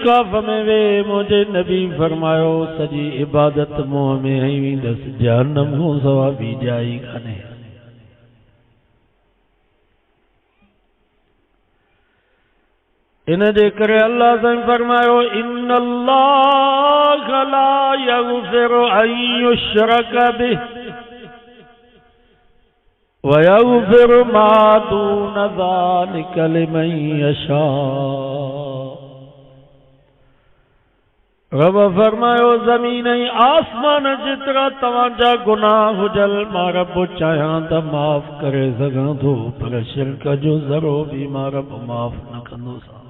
इतिकाफ में वे मुझे नबी फरमायो सजी इबादत मुँह में आई वेंदस जहन्नम को सवा भी जाई काने। इन जे करे अल्लाह से फरमायो इन्नल्लाह ला यगफिरु अन युश्रक बिहि व यगफिरु मा दून ज़ालिका लिमन यशा। रब फरमायो ज़मीन ऐं आसमान जेतिरा तव्हांजा गुनाह हुजल मां रब चाहियां त माफ़ करे सघां थो, पर शिरक जो ज़रो भी मां रब माफ़ न कंदोसि।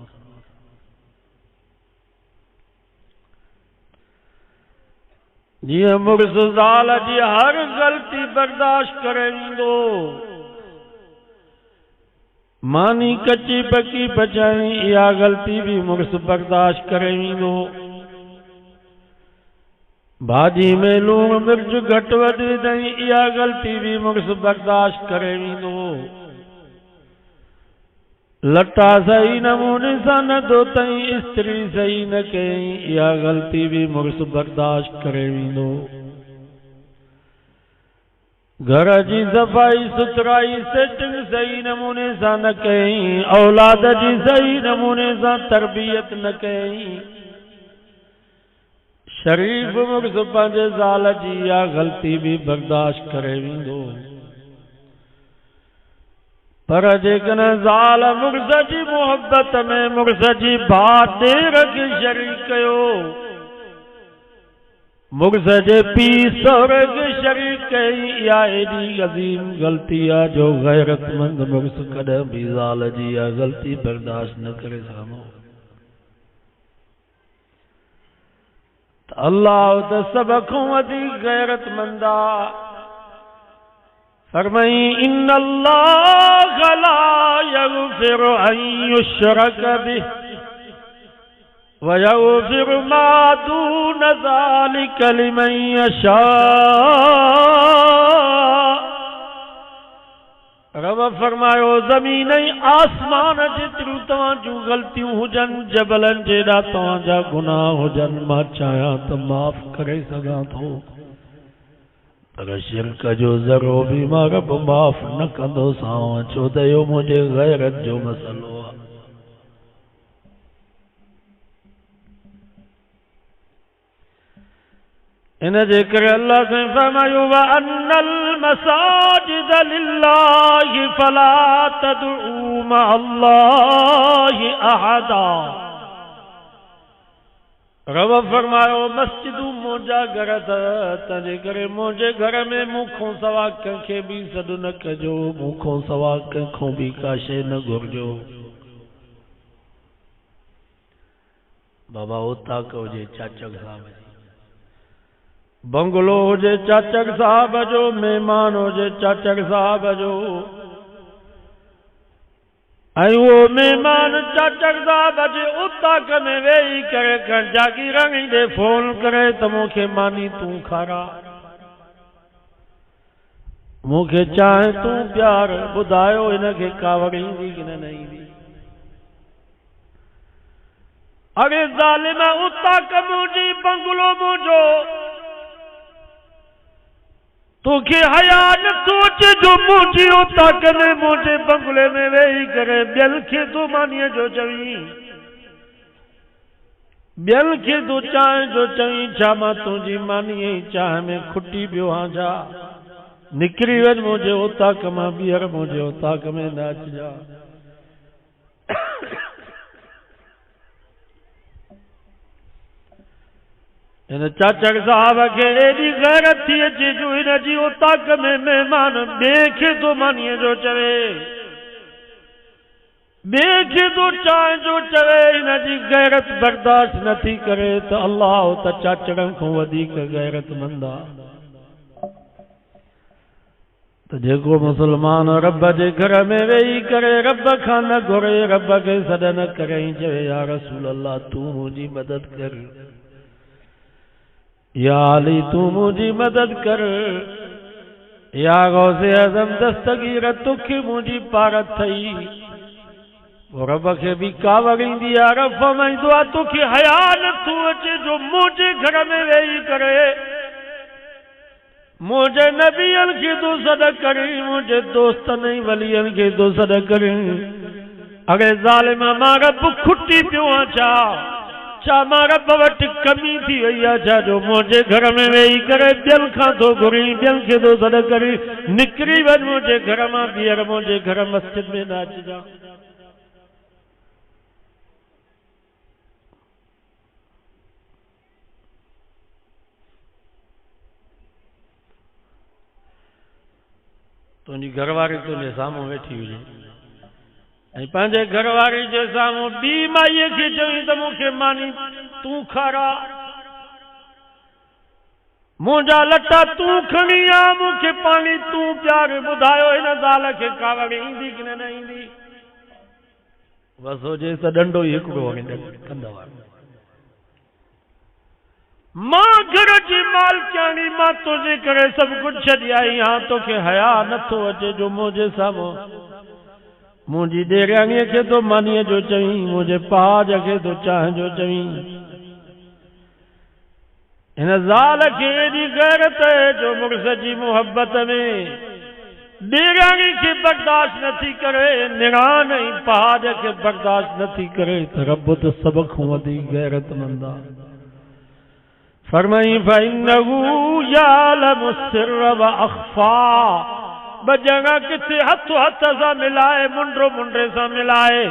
जीअं मुड़िस ज़ाल जी हर ग़लती बर्दाश्त करे वेंदो, मानी कची पकी पचाई इहा ग़लती भी मुड़िस बर्दाश्त करे वेंदो। भाॼी में लूण मिर्च घटि वधि विझई इहा ग़लती भी मुड़िस बर्दाश्त करे वेंदो। लटा सही नमूने सां न धोतई स्त्री सही न कयई इहा ग़लती भी मुड़िस बर्दाश्त करे वेंदो। घर जी सफ़ाई सुथराई सेटिंग सही नमूने सां न कयई, औलाद जी सही नमूने सां तरबियत न कयई, शरीफ मुड़िस पंहिंजे ज़ाल जी इहा ग़लती भी बर्दाश्त करे वेंदो। पर जेकॾहिं ज़ाल मुड़िस जी मोहब्बत में मुड़िस जी भाउ ॾेर खे शरीक कयो, मुड़िस जे पीउ सहुरे खे शरीक कई, इहा एॾी अज़ीम ग़लती आहे जो गैरतमंद मुड़िस कॾहिं भी ज़ाल जी इहा ग़लती बर्दाश्त न करे सघंदो। अल्लाह त सभ खां वधीक गैरतमंद आहे। फरमाई इन्नल्लाह ला यगफिरु अन युश्रक बिहि व यगफिरु मा दून ज़ालिका लिमन यशा। रब फरमायो ज़मीन ऐं आसमान जेतिरियूं तव्हां जूं ग़लतियूं हुजनि, जबलनि जेॾा तव्हांजा गुनाह हुजनि, मां चाहियां त माफ़ करे सघां थो, पर शिरक जो ज़रो भी मां रब माफ़ न कंदोसांव, छो त इहो मुंहिंजे गैरत जो मसइलो आहे। इन जे करे अल्लाह से फरमायो व अन्नल मसाजिद लिल्लाहि फला तदउ मअल्लाहि अहदा। रब फरमायो मस्जिदूं मुंहिंजा घर तंहिंजे करे मुंहिंजे घर में मूंखों सवा कंहिंखे भी सॾु न कजो, मूंखों सवा कंहिंखों भी का शइ न घुरिजो। बाबा उताक हुजे चाचक साहब जी, बंगलो हुजे चाचक साहब जो, मेहमान हुजे चाचक साहब जो, ऐं उहो मेहमान चाचक साहब जे उताक में वेही करे जागीरनि ॾे फोन करे त मूंखे मानी तूं खारा, मूंखे चाहे तूं प्यार, ॿुधायो हिनखे कावड़ ईंदी कि न ईंदी। अरे ज़ालिम उताक मुंहिंजी, बंगलो मुंहिंजो, तोखे हया नथो अचे जो मुंहिंजी उताक में मुंहिंजे बंगले में वेही करे ॿियनि खे तूं मानीअ जो चवीं, ॿियनि खे तूं चांहि जो चवीं। छा मां तुंहिंजी मानीअ जी चांहि में खुटी पियो आहियां छा? निकिरी वञ मुंहिंजे उताक मां, ॿीहर मुंहिंजे उताक में न अचिजा। हिन चाचक साहब खे एॾी गैरत थी अचे जो हिन जी उताक में महिमान ॿिए खे थो मानीअ जो चवे, ॿिए खे थो चांहि जो चवे, हिन जी गैरत बर्दाश्त नथी करे त अल्लाह त चाचड़नि खां वधीक गैरतमंद आहे। त जेको मुसलमान रब जे घर में वेही करे रब खां न घुरे, रब खे सॾ न करे, चवे या रसूल अल्लाह तूं मुंहिंजी मदद कर, या अली तूं मुंहिंजी मदद कर, या गौसे आज़म दस्तगीर तोखे मुंहिंजी पार थई, रब खे भी कावड़ ईंदी आहे। रब फरमाईंदो आहे तोखे हया नथो अचे जो मुंहिंजे घर में वेही करे मुझे नबियन के तो सद करी, मुझे दोस्तन वलियन के तो सद करी। अगर ज़ालिम मां रब खुटी पियो छा मां रब वटि कमी थी वई आहे छा जो मुझे घर में वेही करे ॿियनि खां थो घुरी, ॿियनि खे थो सॾ करी निकिरी वञ मुझे घर मां, ॿीहर मुझे घर मस्जिद में न अचिजां। तुंहिंजी घरवारी तुंहिंजे साम्हूं वेठी हुजे ऐं पंहिंजे घरवारी जे साम्हूं ॿी माईअ खे चवई त मूंखे मानी तूं खारा, मुंहिंजा लटा तूं खणी आ, मूंखे पाणी तूं प्यार। ॿुधायो हिन ज़ाल खे कावड़ ईंदी की न ईंदी? बसि हुजे त डंडो ई हिकिड़ो कंदव। मां घर जी मालकियाणी, मां तुंहिंजे करे सभु कुझु छॾी आई आहियां, तोखे हया नथो अचे जो मुंहिंजे साम्हूं मुंहिंजी ॾेराणीअ खे तो मानीअ जो चईं, मुंहिंजे पहाज खे तो चांहि जो चईं। हिन ज़ाल खे एॾी गैरत जो मुड़ुस जी मोहबत में ॾेराणी खे बर्दाश्त नथी करे, निराण ऐं पहाज खे बर्दाश्त नथी करे त रब त सभ खां वधीक गैरतमंद आहे। फरमाई फइन्नहु यालमु सिर्र व अख़फ़ा। ब जगह किथे हथो हथ सां मिलाए, मुंडो मुंडे सां मिलाए,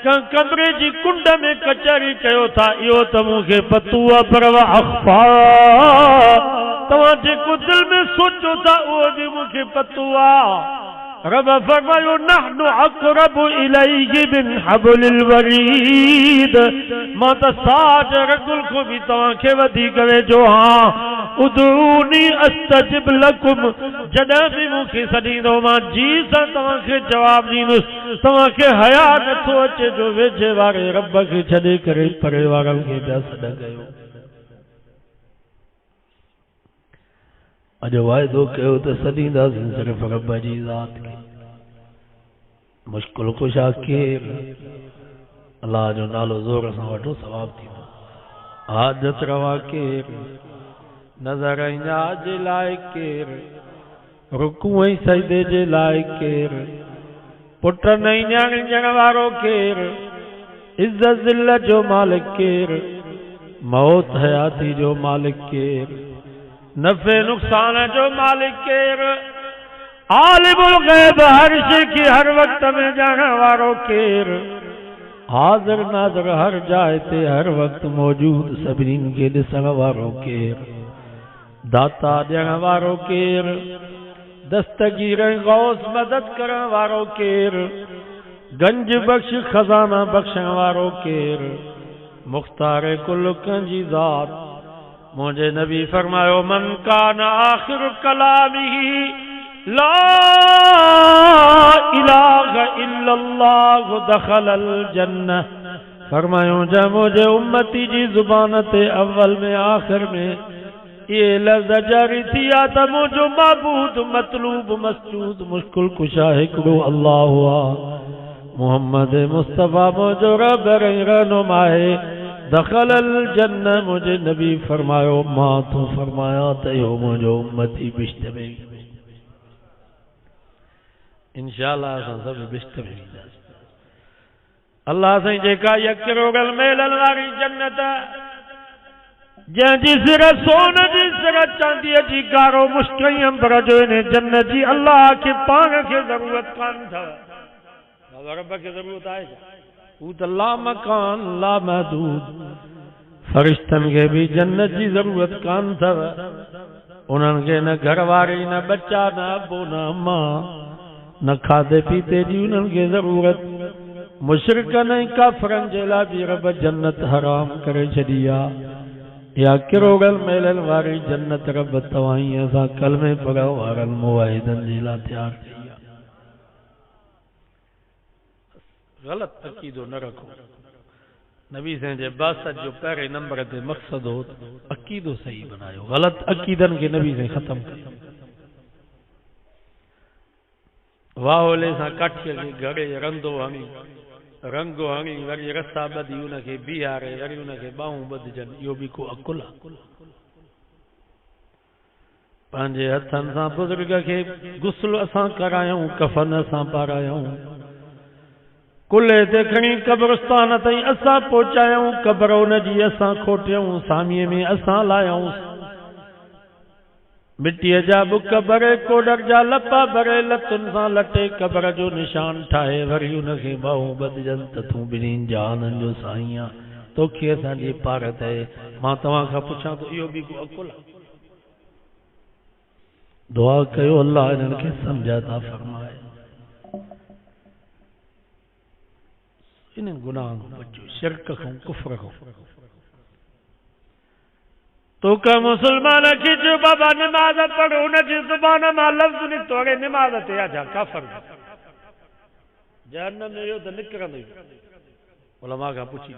कंहिं कमरे जी कुंड में कचहरी कयो था, इहो त मूंखे पतो आहे, पर व अख़फ़ा तव्हां जेको दिल में सोचो था उहो बि मूंखे पतो आहे। रब फरमायो नहनु अक़रबु इलैहि मिन हब्लिल वरीद। मां त साज रगुल को भी तव्हांखे वधीक वेझो आहियां। उदऊनी अस्तजिब लकुम। जॾहिं बि मूंखे सॾींदो मां जी सां तव्हांखे जवाब ॾींदुसि। तव्हांखे हया नथो अचे जो वेझे वारे रब खे छॾे करे परे वारनि खे पिया सॾ कयो। अॼु वाइदो कयो त सॾींदासीं सिर्फ़ रब जी ज़ात खे। मुश्किल कुशा केर? अल्लाह जो नालो ज़ोर सां वठो, सवाब थींदो। हाजत रवा केर? नज़र नियाज़ जे लाइ केर? रुकू ऐं सजदे जे लाइ केर? पुट ऐं न्याणी ॾियण वारो केर? इज़्ज़त ज़िल्लत जो मालिक केर? मौत हयाती जो मालिक केर? नफ़े नुक़सान जो मालिक केर? आलिमुल ग़ैब, हर शइ खे हर वक्त में ॼाणण वारो केर? हाज़िर नाज़िर हर जाइ ते हर वक्त मौजूद, सभिनीनि खे ॾिसण वारो केर? दाता ॾियण वारो केर? दस्तगीर गौस मदद करण वारो केर? गंज बख्श खजाना बख्शण वारो केर? मुख्तार कुल कंजी ज़ात। मुझे नबी फरमायो मन कान आखिर कलामिही ला इलाहा इल्लल्लाह दखलल जन्नह। फरमायो जा मुझे उम्मती जी जुबान ते अव्वल में आखिर में ये लफ्ज़ जारी थिया त मुझो माबूद मतलूब मसजूद मुश्किल कुशा हिकिड़ो अल्लाह हुआ। मोहम्मद मुस्तफ़ा मुझो रब रहनुमाए दखलल जन्नह। मुझे नबी फरमायो मां तो फरमाया त यो मुझो उम्मती बिश्त में। इंशाअल्लाह असां सभु बिश्त में वेंदासीं। अल्लाह साईं जेका यकिरोगल मेलनि वारी जन्नत, जंहिंजी सिर सोन जी सिर चांदीअ जी गारो मुश्कई अंबर जो, इन जन्नत जी अल्लाह खे पाण खे ज़रूरत कान अथव। रब खे ज़रूरत आहे छा? हू त ला मकान ला महदूद। फरिश्तनि खे बि जन्नत जी ज़रूरत कान अथव। उन्हनि खे न घरवारी, न बच्चा, न अबो, न अम्मा, न खाधे पीते जी उन्हनि खे ज़रूरत। मुशरिकनि ऐं काफ़िरनि जे लाइ बि रब जन्नत हराम करे छॾी आहे। या किरोगल मेलनि वारी जन्नत रब तव्हां ई असां कलमे पढ़ण वारनि मुवाहिदनि जे लाइ तयारु कई आहे। ग़लत अक़ीदो न रखो। नबी साईं जे बासत जो पहिरें नंबर ते मक़सद हो अक़ीदो सही बनायो। ग़लत अक़ीदनि खे नबी साईं ख़तम कयो। वाहोले सां काठीअ खे घड़े रंदो हणी रंगो हणी वरी रस्ता ॿधी उनखे बीहारे वरी उनखे ॿाहूं ॿधजनि, इहो बि को अकुल आहे? पंहिंजे हथनि सां बुज़ुर्ग खे गुस्ल असां करायूं, कफ़न असां पारायूं, कुल्हे ते खणी कब्रस्तान ताईं असां पहुचायूं, क़ब्र उनजी असां खोटियूं, सामीअ में असां लायूं, मिटीअ जा बुक भरे कोडर जा लपा भरे लतुनि सां लटे क़ब्र जो निशान ठाहे वरी उनखे ॿाहूं ॿधजनि त तूं ॿिन्हिनि जहाननि जो साईं आहे, तोखे असांजी पारत आहे। मां तव्हां खां पुछां थो, इहो बि को अकुल आहे? दुआ कयो अल्लाह इन्हनि खे सम्झ अता फरमाए, इन्हनि गुनाहनि खां बचो, शिरक खां, कुफ्र खां। तो का मुसलमान खे जो बाबा नमाज पढ़ो, उनजी ज़ुबान मां लफ़्ज़ निकितो अॻे नमाज ते आजा काफ़र जहन्नम में इहो त निकिरंदो ई। उलमा खां पुछी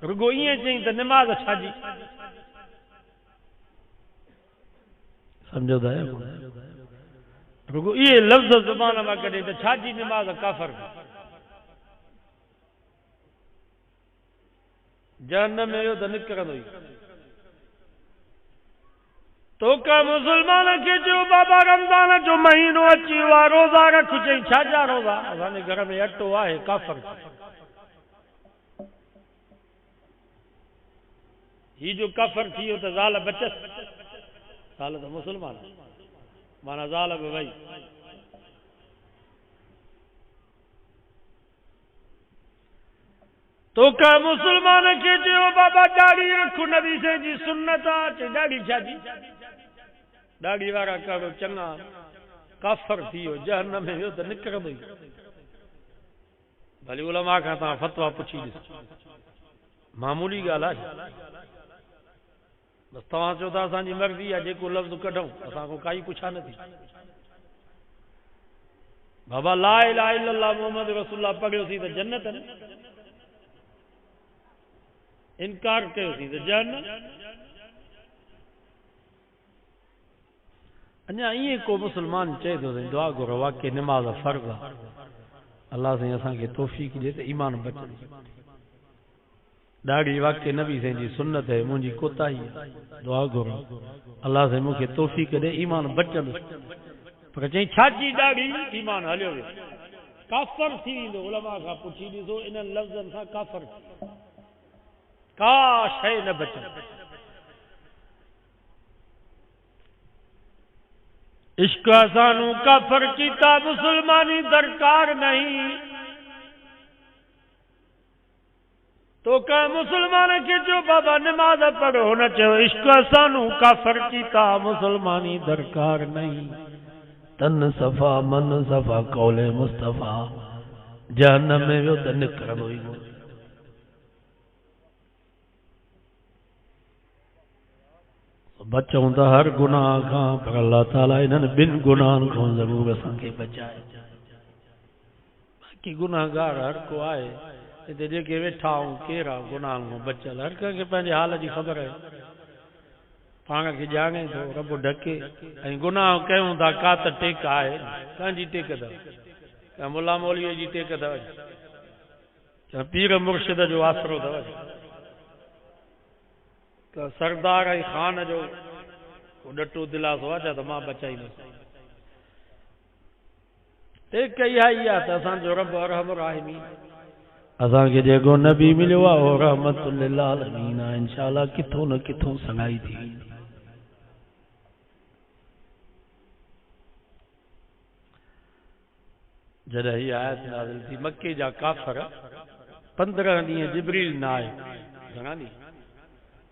रुगो ईअं चई त नमाज छाजी? सम्झो था रुगो इहे लफ़्ज़ ज़ुबान मां कढे त छाजी नमाज काफ़र? जहन्नम में इहो त निकिरंदो ई। तो का मुसलमान के जो बाबा रमज़ान जो महीनो अची वियो आहे, रोज़ा रख, चई छाजा रोज़ा? असांजे घर में अटो आहे, काफ़र। ही जो काफ़र थी वियो त ज़ाल बचसि, ज़ाल त मुसलमान माना ज़ाल बि वई। तो का मुसलमान के जो बाबा दाढ़ी रखो, नबी से जी सुन्नत आहे, चई दाढ़ी छाजी? दाढ़ी वारा करो चङा, काफ़र थी वियो, जहन्नम में वियो त निकिरंदो ई। भली उलमा खां तव्हां फतवा पुछी ॾिस, मामूली ॻाल्हि आहे। बसि तव्हां चओ था असांजी मर्ज़ी आहे, जेको लफ़्ज़ कढूं, असां खां काई पुछा नथी। बाबा ला इलाहा इल्लल्लाह मुहम्मद रसूलुल्लाह पढ़ियोसीं त जन्नत न, इनकार कयोसीं त जहन्नम। अञा ईअं को मुसलमान चए थो साईं दुआ घुरो, वाक़ई नमाज़ फ़र्ज़ आहे, अल्लाह साईं असांखे तौफ़ीक़ ॾिए त ईमान बचे। ॾाढी वाक़ई नबी साईं जी सुन्नत है, मुंहिंजी कोताही आहे, दुआ घुरो अल्लाह साईं मूंखे तौफ़ीक़ ॾिए ईमान बचंदो। पर चई छाजी ॾाढी? ईमान हलियो वियो, काफ़र थी वेंदो। उलमा खां पुछी ॾिसो, इन्हनि लफ़्ज़नि सां काफ़र का शइ न बचंदी। इश्क सानू काफर कीता, मुसलमानी दरकार नहीं। तो का मुसलमान के जो बाबा नमाज पढ़ो न चो इश्क सानू काफर कीता, मुसलमानी दरकार नहीं। तन सफ़ा मन सफ़ा कौले मुस्तफ़ा, जहन्नम में वियो त निकिरंदो ई कोन। बचूं त हर गुनाह खां, पर अल्लाह ताला इन्हनि ॿिनि गुनाहनि खां ज़रूर असांखे बचाए। बाक़ी गुनाहगार हर को आहे हिते, जेके वेठा आहियूं केरु आहे गुनाहनि खां बचियल? हर कंहिंखे पंहिंजे हाल जी ख़बर आहे, पाण खे ॼाणे थो, रब ढके। ऐं गुनाह कयूं था, का त टेक आहे, कंहिंजी टेक अथव? कंहिं मुला मौलवीअ जी टेक अथव? कंहिं पीर मुर्शिद जो आसरो अथव? त सरदार ऐं ख़ान जो ॾटो दिलासो आहे छा त मां बचाईंदुसि? टेक इहा ई आहे त असांजो रब अरहम राहिमीन, असांखे जेको नबी मिलियो आहे उहो रहमतुल लिल आलमीन आहे। इंशाअल्लाह किथों न किथों सगाई थी वेंदी। जॾहिं हीअ आयत नाज़िल थी, मके जा काफ़र 15 ॾींहं जिब्रील न आयो। घणा ॾींहं?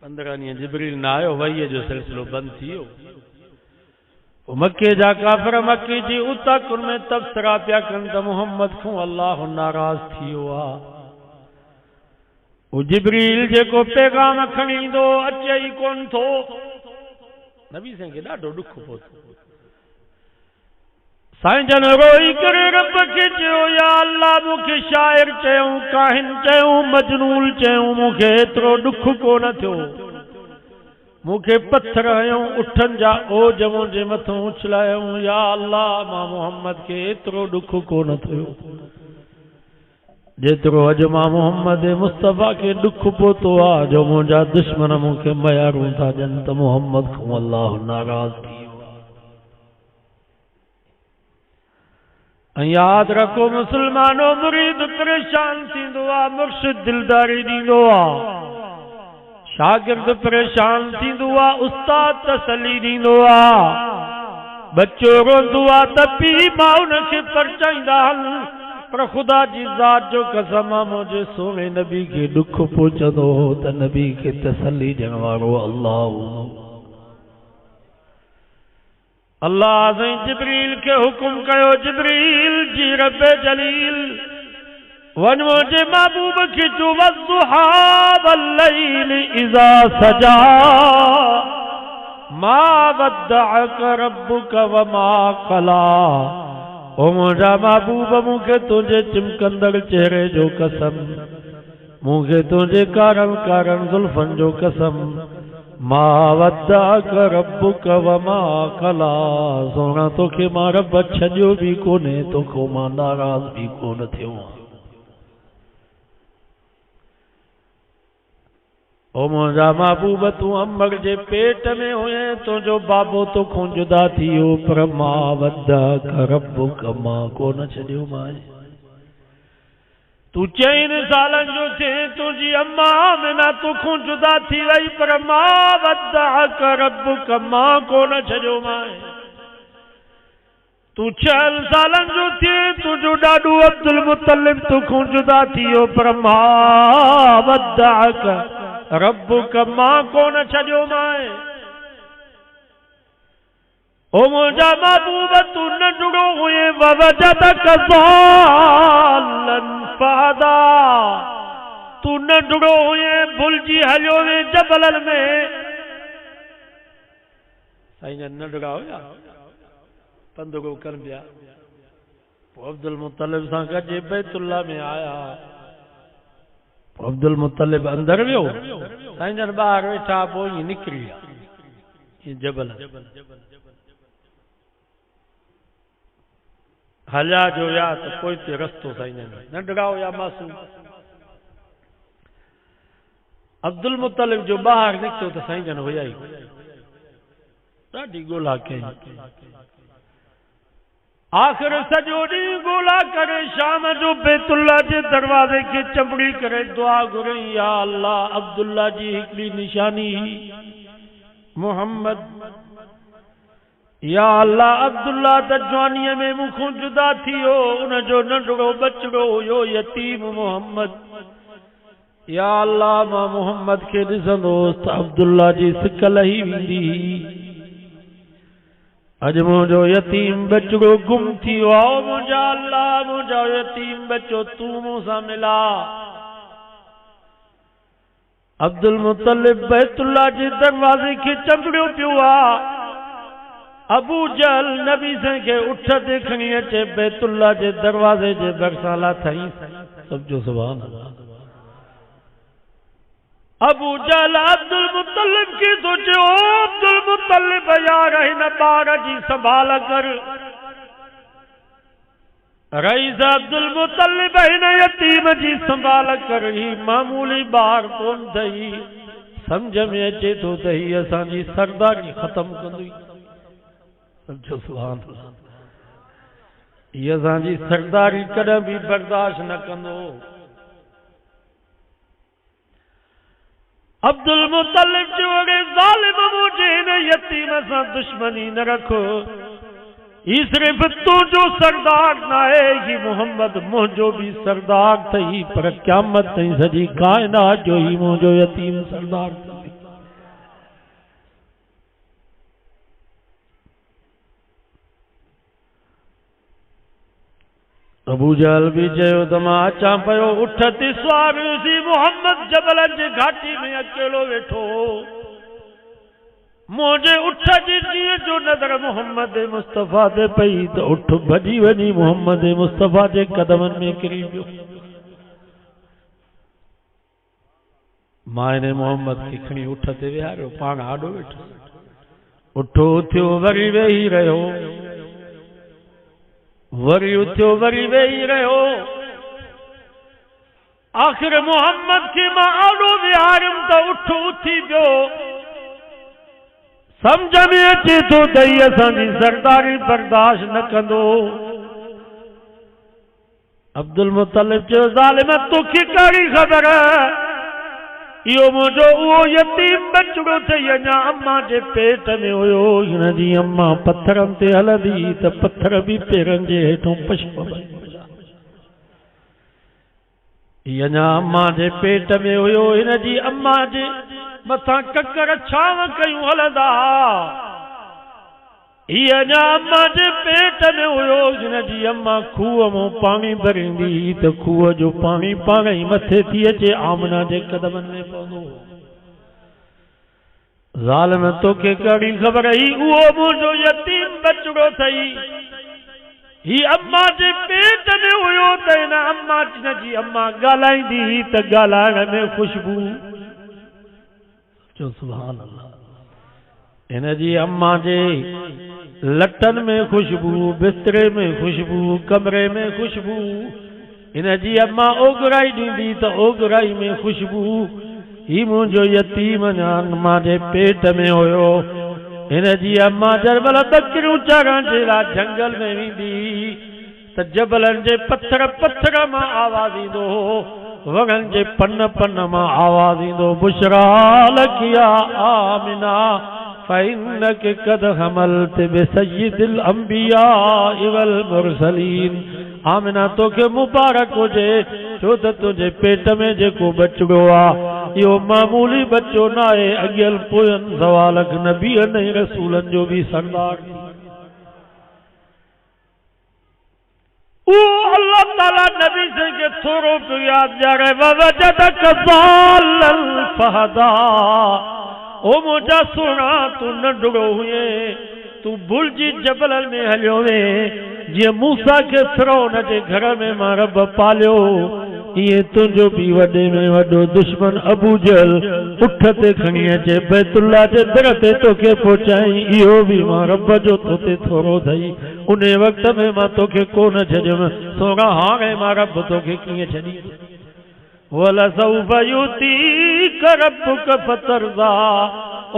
15 ॾींहं जिब्रील न आयो, वहीअ जो सिलसिलो बंदि थी वियो। पोइ मके जा काफ़र मके जी उताकुन में तबसरा पिया कनि त मुहम्मद खां अल्लाह नाराज़ थी वियो आहे। उहो जिब्रील जेको पैगाम खणी ईंदो अचे ई कोन थो। नबी साईं खे ॾाढो ॾुख पहुतो। साईं जन रोई करे रब खे चयो, या अल्लाह मूंखे शाइर चयूं, काहिन चयूं, मजनूल चयूं, मूंखे एतिरो ॾुख कोन थियो। मूंखे पत्थर हयूं, उठनि जा ओज मुंहिंजे मथां उछलायूं, या अल्लाह मां मोहम्मद खे एतिरो ॾुख कोन थियो। जेतिरो अॼु मां मोहम्मद मुस्तफ़ा के दुख पहुतो आहे जो मुंहिंजा दुश्मन मूंखे मयारूं था ॾियनि त मोहम्मद खां अल्लाह नाराज़ थी वियो आहे। यादि रखो मुस्लमानो, मुरीद परेशान थींदो आहे, मुर्शिद दिलदारी ॾींदो आहे, शागिर्द परेशान थींदो आहे, उस्ताद तसली ॾींदो आहे, बच्चो रोंदो आहे त पीउ मां उनखे परचाईंदा आहिनि, पर ख़ुदा जी ज़ात जो कसम आहे मुंहिंजे सोने नबी खे दुख पहुचंदो हो त नबी खे तसली ॾियण वारो अल्लाह हो। अल्लाह साईं जिब्रील खे हुकुम कयो, जिब्रील जी रब जलील वन मुंहिंजे महबूब खे जो वज़ुहा वल्लैल इज़ा सजा मा वद्दअक रब्बुक वमा क़ला। ओ मुंहिंजा महबूब मूंखे तुंहिंजे चिमकंदड़ चेहरे जो कसम, मूंखे तुंहिंजे कारन कारन ज़ुल्फनि जो कसम, मा वद्दअक रब्बुक वमा क़ला। सोना तोखे मां रब छॾियो बि कोन्हे, तोखो मां नाराज़ बि कोन थियो। ओ मुंहिंजा महबूब तूं अमर जे पेट में हुए, तुंहिंजो बाबो तोखों जुदा थी वियो, पर मां वद्दअक रब्बुक मां कोन छॾियो मांइ। तूं 4 सालनि जो थिए, तुंहिंजी अम्मा आमिना तोखों जुदा थी वई, पर मां वद्दअक रब्बुक मां कोन छॾियो मांइ। तूं 6 सालनि जो थिए, तुंहिंजो ॾाॾो अब्दुल मुत्तलिब तोखों जुदा थी वियो, पर मां वद्दअक रब्बुक मां कोन छॾियो मांइ। ओ मुंहिंजा महबूब तूं नंढड़ो हुए, ववजदक ज़ाल्लन फहदा, तूं नंढड़ो हुए, भुलिजी हलियो वे जबलनि में। साईं नंढड़ा हुया, पंधु कनि पिया, पोइ अब्दुल मुत्तलिब सां गॾु बैतुल्लाह में आया। अब्दुल मुत्तलिब अंदर वियो, साईं जन ॿाहिरि वेठा, पोइ ईअं निकिरी विया जबल हलिया जो या त पोइ ते रस्तो साईं जन नंढड़ा हुया मासूम। अब्दुल मुत्तलिब जो ॿाहिरि निकितो त साईं जन हुया ई, ॾाढी ॻोल्हा कई। आख़िर सॼो ॾींहुं ॻोल्हा करे शाम जो बैतुल्लाह जे दरवाज़े खे चंबड़ी करे दुआ घुरई, या अल्लाह अब्दुल्ला जी हिकिड़ी निशानी मोहम्मद, या अल्लाह अब्दुल्ला त जवानीअ में मूंखों जुदा थी वियो, उनजो नंढड़ो बचड़ो हुयो यतीम मोहम्मद। या अल्लाह मां मोहम्मद खे ॾिसंदोसि त अब्दुल्ला जी सिक लही वेंदी। अॼु मुंहिंजो यतीम बचड़ो गुम थी वियो आहे, मुंहिंजा अल्लाह मुंहिंजो यतीम बच्चो तूं मूंसां मिला। अब्दुल मुत्तलिब बैतुल्लाह जे दरवाज़े खे चंबड़ियो पियो आहे। अबू जहल नबी साईं खे उठ ते खणी अचे बैतुल्लाह जे दरवाज़े जे भरिसां लाथई। सम्झो सुभान अल्लाह। अबू जहल अब्दुल मुत्तलिब खे सोचियो, अब्दुल मुत्तलिब यार हिन ॿार जी संभाल कर। रईस अब्दुल मुत्तलिब हिन यतीम जी संभाल कर, ही मामूली ॿार कोन अथई, समझ में अचे थो त ही असांजी सरदारी ख़त्म कंदी। समझो सुभान अल्लाह, ही असांजी सरदारी कॾहिं बि बर्दाश्त न कंदो। अब्दुल मुत्तलिब जो अॻे ज़ालिम मुझे हिन यतीम सां दुश्मनी न रखो, ही सिर्फ़ तुंहिंजो सरदार न आहे, ही मोहम्मद मुंहिंजो बि सरदार अथई, पर क़यामत ताईं सॼी काइनात जो ही मुंहिंजो यतीम सरदार अथई। अबू जहल भी चयो त मां अचां पियो, उठ ते सुवार हुयुसि, मोहम्मद जबलनि जे घाटी में अकेलो वेठो। मुंहिंजे उठ जी जीअं जो नज़र मोहम्मद मुस्तफ़ा ते पई त उठ भॼी वञी मोहम्मद मुस्तफ़ा जे कदमनि में किरी पियो। मां हिन मोहम्मद खे खणी उठ ते विहारियो, पाण आॾो वेठो, उठो उथियो वरी वेही रहियो, वरी उथियो वरी वेही रहियो। आखिर मोहम्मद के मां आड़ो विहारम तो उठ उथी पियो समझ में अचे तो दई असांजी सरदारी बर्दाश्त न कंदो। अब्दुल मुतलिब चयो ज़ालिम तोखे कहिड़ी ख़बर इहो मुंहिंजो उहो यतीम बचड़ो अथई अञा अम्मा जे पेट में हुयो। हिन जी अम्मा पत्थरनि ते हलंदी त पत्थर बि पेरनि जे हेठों पछपवनि। हीअ अञा अम्मा जे पेट में हुयो हिन जी अम्मा जे मथां ककर छांव कयूं हलंदा। हीअ अञा अम्मा जे पेट में हुयो हिन जी अम्मा खूह मां पाणी भरींदी त खूह जो पाणी पाण ई मथे थी अचे आमना जे कदमनि में पवंदो। ज़ालिम तोखे कहिड़ी ख़बर ही उहो मुंहिंजो यतीम बचड़ो अथई। ही अम्मा जे पेट में हुयो त हिन अम्मा जी अम्मा ॻाल्हाईंदी त ॻाल्हाइण में ख़ुशबू चो सुभान अल्लाह। हिन जी अम्मा जे लटन में खुशबू, बिस्तरे में खुशबू, कमरे में खुशबू। हिन जी अम्मा ओघराई ॾींदी त ओघराई में खुशबू। ही मुंहिंजो यतीम अम्मा जे पेट में हुयो। हिन जी अम्मा जरमल ॿकरियूं चरण जे लाइ जंगल में वेंदी त जबलनि जे पत्थर पत्थर मां आवाज़ ईंदो, वणनि जे पन पन मां आवाज़ ईंदो बुशरा लकी या आमिना फ़इन्नक क़द हमलत बिसय्यिदिल अंबिया वल मुरसलीन। आमिना तोखे मुबारक हुजे छो त तुंहिंजे पेट में जेको बचड़ो आहे इहो मामूली बच्चो न आहे। अॻियल पोयनि सवालक नबीअनि ऐं रसूलनि जो बि सरदार। अल्लाह ताला नबी से के थोरो पियो यादि ॾियारे ववजदक ज़ालन फहदा। ओ मुंहिंजा सुहिणा तूं नंढड़ो हुए तूं भुलिजी जबलनि में हलियो वे जीअं मूसा खे फिरौन जे घर में मां रब पालियो इएं तुंहिंजो बि वॾे में वॾो दुश्मन अबू जहल उठ ते खणी अचे बैतुल्ला जे दर ते तोखे पहुचाई। इहो बि मां रब जो तोते थोरो अथई उन वक़्त में मां तोखे कोन छॾियुमि सोना हाणे मां रब तोखे कीअं छॾी। वलसौफ युतीक रब्बुक फतरज़ा।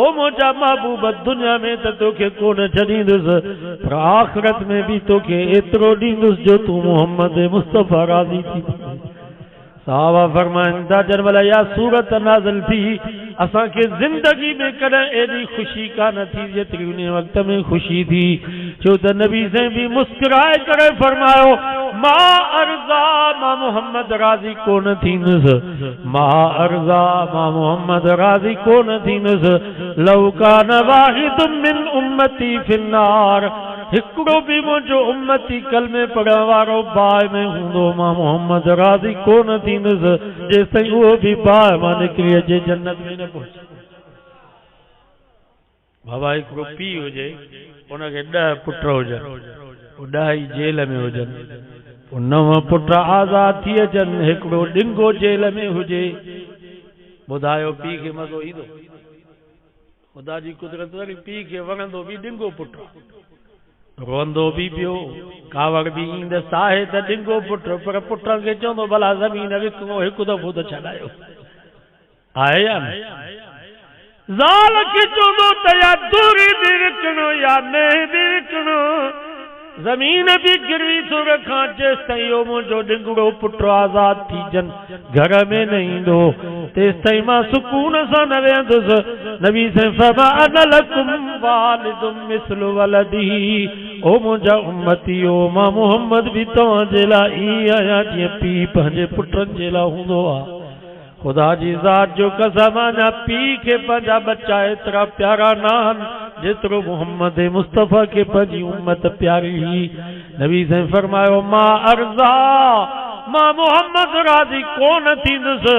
ओ मुंहिंजा महबूब दुनिया में त तोखे कोन छॾींदुसि पर आख़िरत में बि तोखे एतिरो ॾींदुसि जो तूं मोहम्मद मुस्तफ़ा राज़ी थी। साहबा फरमाइनि था जंहिंमहिल इहा सूरत नाज़िल थी असांखे ज़िंदगी में कॾहिं एॾी ख़ुशी कान थी जेतिरी उन वक़्त में ख़ुशी थी छो त नबी से भी मुस्कुराए करे फरमायो मां अर्ज़ा मां मोहम्मद राज़ी कोन थींदुसि मां अर्ज़ा मां मोहम्मद राज़ी कोन थींदुसि लौ कान वाहिदुम मिन उम्मती फिन्नार। हिकिड़ो बि मुंहिंजो उम्मती कलमे पढ़ण वारो बाहि में हूंदो मां मोहम्मद राज़ी कोन थींदुसि जेसिताईं उहो बि बाहि मां निकिरी अचे जन्नत में न पहुचे। बाबा हिकिड़ो पीउ हुजे उनखे 10 पुट हुजनि 10 ई जेल में हुजनि 9 पुट आज़ाद थी अचनि हिकिड़ो डिंगो जेल में हुजे। ॿुधायो पीउ खे मज़ो ईंदो? ख़ुदा जी कुदरत वरी पीउ खे वणंदो बि डिंगो पुट रोंदो बि पियो कावड़ बि ईंदसि आहे त डिंगो पुट पर पुटनि खे चवंदो भला ज़मीन विकिणो हिकु दफ़ो त छॾायो आहे या न। ज़ाल खे चवंदो त या दूरी बि विकिणो या न बि विकिणो ज़मीन भी गिरवी थो रखां जेसिताईं इहो मुंहिंजो डिंगड़ो पुट आज़ाद थी जन घर में न ईंदो तेसिताईं मां सुकून सां न वेहंदुसि। नबी से फरमा अना लकुम वालिदुम मिस्लु वलदी। ओ मुंहिंजा उम्मती ओ मां मोहम्मद भी तव्हां जे लाइ ईअं आहियां जीअं पीउ पंहिंजे पुटनि जे लाइ हूंदो आहे। खुदा जी ज़ात जो कसम अञा पीउ खे पंहिंजा बच्चा एतिरा प्यारा न आहिनि जेतिरो मोहम्मद मुस्तफ़ा के पंहिंजी उम्मत प्यारी हुई। नबी से फरमायो मां अर्ज़ा मां मोहम्मद राज़ी कोन थींदुसि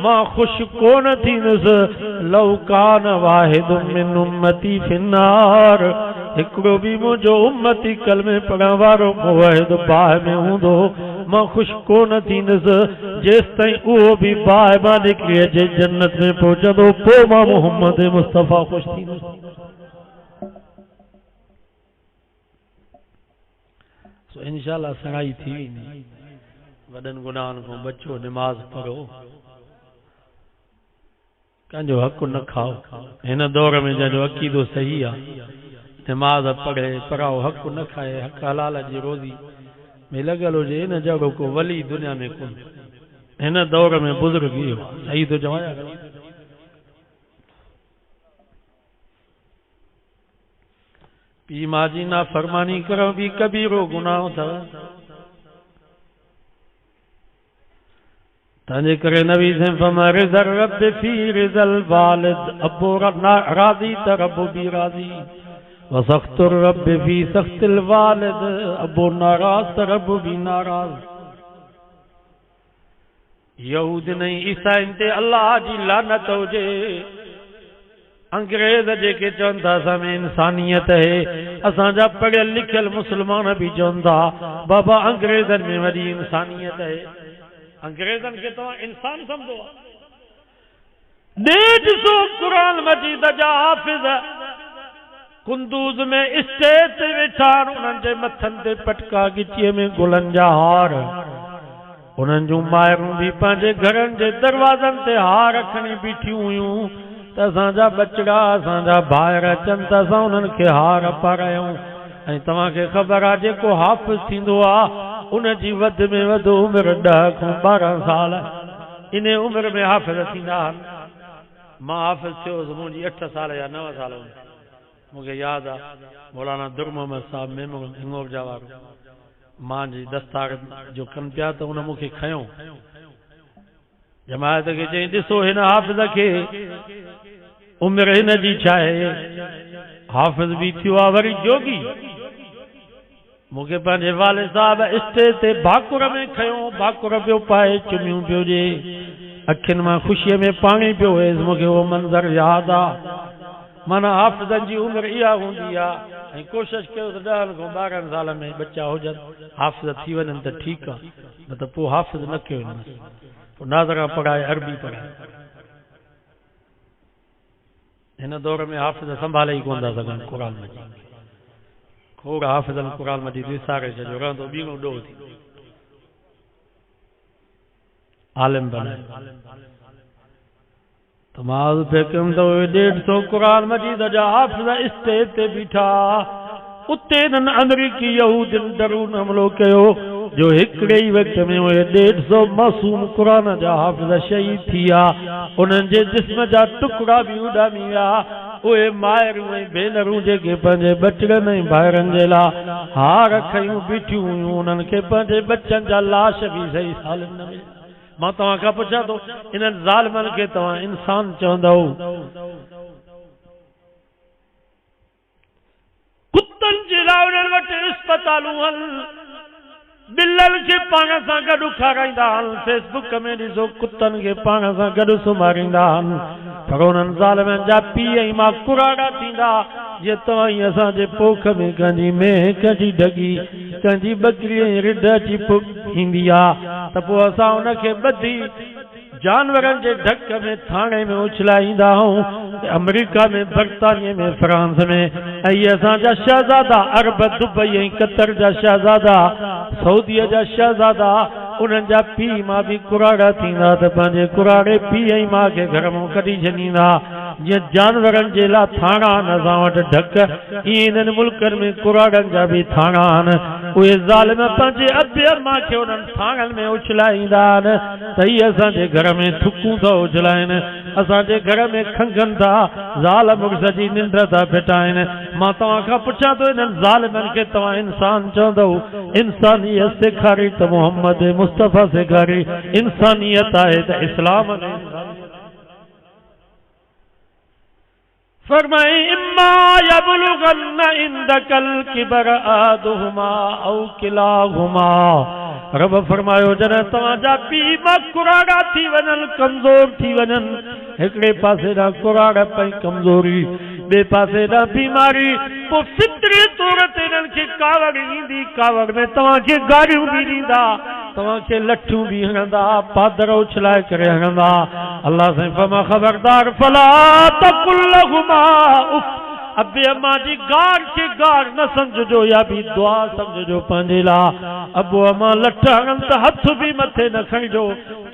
मां ख़ुशि कोन थींदुसि लौ कान वाहिदुम मिन उम्मती फिन्नार। हिकिड़ो बि मुंहिंजो उम्मती कलमे पढ़ण वारो मुवहिद बाहि में हूंदो मां ख़ुशि कोन थींदुसि जेसिताईं उहो बि बाहि मां निकिरी अचे जन्नत में पहुचंदो पोइ मां मोहम्मद मुस्तफ़ा ख़ुशि थींदुसि। इंशाअल्लाह सगाई थी वेंदी वडन गुनाहन को बचो, नमाज पढ़ो, कंजो हक न खाओ। इन दौर में जो अकीदो सही आ, नमाज पढ़े पढ़ाओ, हक न खाए, हक हलाल जी रोज़ी में लगल हुजे, इन जगह को वली दुनिया में कोन। इन दौर में बुजुर्ग इहो सही तो चवाया। पी माँ जी ना फरमानी करो भी कबीरो गुनाह था। तंजे करे नबी से फरमा रिज़ल रब फी रिज़ल वालिद, अबो राज़ी त रब भी राज़ी, व सख्तुर रब फी सख्तिल वालिद, अबो नाराज़ त रब भी नाराज़। यहूद नहीं ईसाइन ते अल्लाह जी लानत हुजे, अंग्रेज जेके चवन था असां में इंसानियत है, असांजा पढ़ियल लिखियल मुसलमान भी चवन था बाबा अंग्रेजन में वॾी इंसानियत है। अंग्रेजन के तो इंसान समझो। 150 कुरान मजीद जा हाफिज कुंदूज में स्टेज ते वेठा, उन्हनि जे मथनि ते पटका, गिचीअ में गुलनि जा हार, उन्हनि जूं माइरूं भी पंहिंजे घरनि जे दरवाज़नि ते हार रखणी बीठियूं हुयूं त असांजा बचड़ा, असांजा ॿाहिरि अचनि त असां उन्हनि खे हार पारायूं। ऐं तव्हांखे ख़बर आहे जेको हाफ़िज़ थींदो आहे उन जी वध में वधि उमिरि 10 खां 12 साल, इन उमिरि में हाफ़िज़ थींदा आहिनि। मां हाफ़िज़ थियोसि, मुंहिंजी 8 साल या 9 साल हूंदी। मूंखे यादि आहे मौलाना दुर मोहम्मद साहब मेमो हिंगोर जा वारो मां जी दस्तार जो कनि पिया त उन मूंखे खयो, जमायत खे चई ॾिसो हिन हाफ़िज़ खे उमिरि हिन जी छा आहे, हाफ़िज़ बि थियो आहे वरी जोगी। मूंखे पंहिंजे वालिद साहब स्टेज ते भाकुर में खयो, भाकुर पियो पाए, चुमियूं पियो ॾे, अखियुनि मां ख़ुशीअ में पाणी पियो वहेसि। मूंखे उहो मंज़र यादि आहे। माना हाफ़िज़नि जी उमिरि इहा हूंदी आहे। ऐं कोशिशि कयो त 10 खां 12 साल में बच्चा हुजनि, हाफ़िज़ थी वञनि त ठीकु आहे, न त पोइ हाफ़िज़ न कयो हिन। पोइ नाज़रा पढ़ाए, अरबी पढ़ाए। हिन दौर में हाफ़िज़ संभाले ई कोन था सघनि क़ुरान मजीद। खोड़ हाफ़िज़नि क़ुरान मजीद विसारे छॾियो, रहंदो ॿीणो ॾोह थी आलिम बनाए। त मां पे कयुमि त 150 क़ुरान मजीद जा हाफ़िज़ स्टेज ते बीठा, उते हिननि अमरीकी यहूदियुनि दरून हमलो कयो जो हिकिड़े ई वक़्त में उहे 150 मासूम क़ुरान जा हाफ़िज़ शहीद थी विया। उन्हनि जे जिस्म जा टुकड़ा भी उॾामी विया। उहे माइरूं ऐं भेनरूं जेके पंहिंजे बचड़नि ऐं भाइरनि जे लाइ हार खयूं बीठियूं हुयूं, उन्हनि खे पंहिंजे बच्चनि जा लाश भी सही साल न मिलिया। मां तव्हां खां पुछां थो, इन्हनि ज़ालिमनि खे तव्हां इंसान चवंदव? कुत्तनि जे लाइ उन्हनि वटि अस्पतालूं आहिनि, बिल्लनि खे पाण सां गॾु खाराईंदा आहिनि, फेसबुक में ॾिसो कुत्तनि खे पाण सां गॾु सुम्हारींदा आहिनि। पर उन्हनि ज़ालिमनि जा पीउ ऐं मां कुराड़ा थींदा, जीअं तव्हां ई असांजे पोख में कंहिंजी मेंह, कंहिंजी ढगी, कंहिंजी बकरी ऐं रिढ अची ईंदी आहे त पोइ असां उनखे ॿधी जानवरनि जे ढक में थाणे में उछलाईंदा आहियूं। अमेरिका में, बर्तानिया में, फ्रांस में, ऐं असांजा शहज़ादा अरब, दुबई ऐं कतर जा शहज़ादा, सऊदीअ जा शहज़ादा, उन्हनि जा पीउ मां बि कुराड़ा थींदा त पंहिंजे कुराड़े पीउ ऐं माउ खे घर मां कढी छॾींदा। जीअं जानवरनि जे लाइ थाणा आहिनि असां वटि ढक, ईअं इन्हनि मुल्कनि में कुराड़नि जा बि थाणा आहिनि। उहे ज़ालिम पंहिंजे अबे अम्मा खे उन्हनि थाणनि में उछलाईंदा आहिनि त इहे असांजे घर में थुकूं था उछलाइनि, असांजे घर में खंघनि था, ज़ाल मुड़ुस जी निंड था फिटाइनि। मां तव्हां खां पुछां थो, इन्हनि ज़ालिमनि खे तव्हां इंसान चवंदव? इंसानियत सेखारी त मोहम्मद मुस्तफ़ा सेखारी, इंसानियत आहे त इस्लाम में फरमाए इम्मा यबलुगन्ना इंदकल किबर अहदुहुमा औ किलाहुमा। रब फरमायो जॾहिं तव्हांजा पीउ मां कुराड़ा थी वञनि, कमज़ोर थी वञनि, हिकिड़े पासे ॾांहुं कुराड़ पई कमज़ोरी, ॿिए पासे ॾांहुं बीमारी, पोइ फितरी तौर ते हिननि खे कावड़ ईंदी, कावड़ में तव्हांखे गारियूं बि ॾींदा, तव्हांखे लठूं बि हणंदा, पादर उछलाए करे हणंदा। अल्लाह साईं फरमा खबरदार, फला तकुल लहुमा उफ, अबे अम्मा जी गार के गार न समझो या भी दुआ समझो पंहिंजे लाइ। अबो अम्मा लठ हणनि त हथ भी मथे न खणिजो,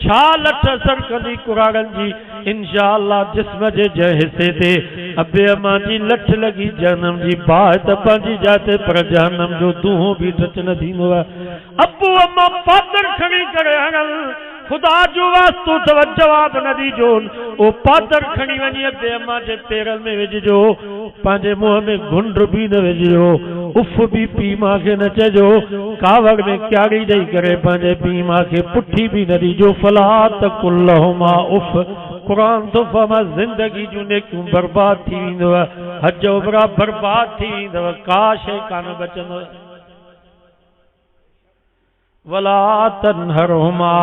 छा लठ असर कंदी कुराड़नि जी। इंशाअल्लाह जिस्म जे जंहिं हिस्से ते अबे अम्मा जी लठ लगी जहनम जी बाहि त पंहिंजी जाते पर जहनम जो दूहो भी टच न थींदो आहे। अबो अम्मा पादर खणी करे हणनि, खुदा जो वास्तो तव जवाब न दीजो। ओ पादर खणी वञी अबे अम्मा जे पेरनि में विझजो, पंहिंजे मुंहं में घुंड भी न विझजो, उफ भी पी मां खे न चइजो, कावड़ में क्यारी ॾेई करे पंहिंजे पी मां खे पुठी भी न ॾिजो। फला तकुल लहुमा उफ। कुरान तो फरमा जिंदगी जूं नेकियूं बर्बाद थी वेंदव, हज उमरा बर्बाद थी वेंदव, का शइ कान बचंदव। वला तनहरहुमा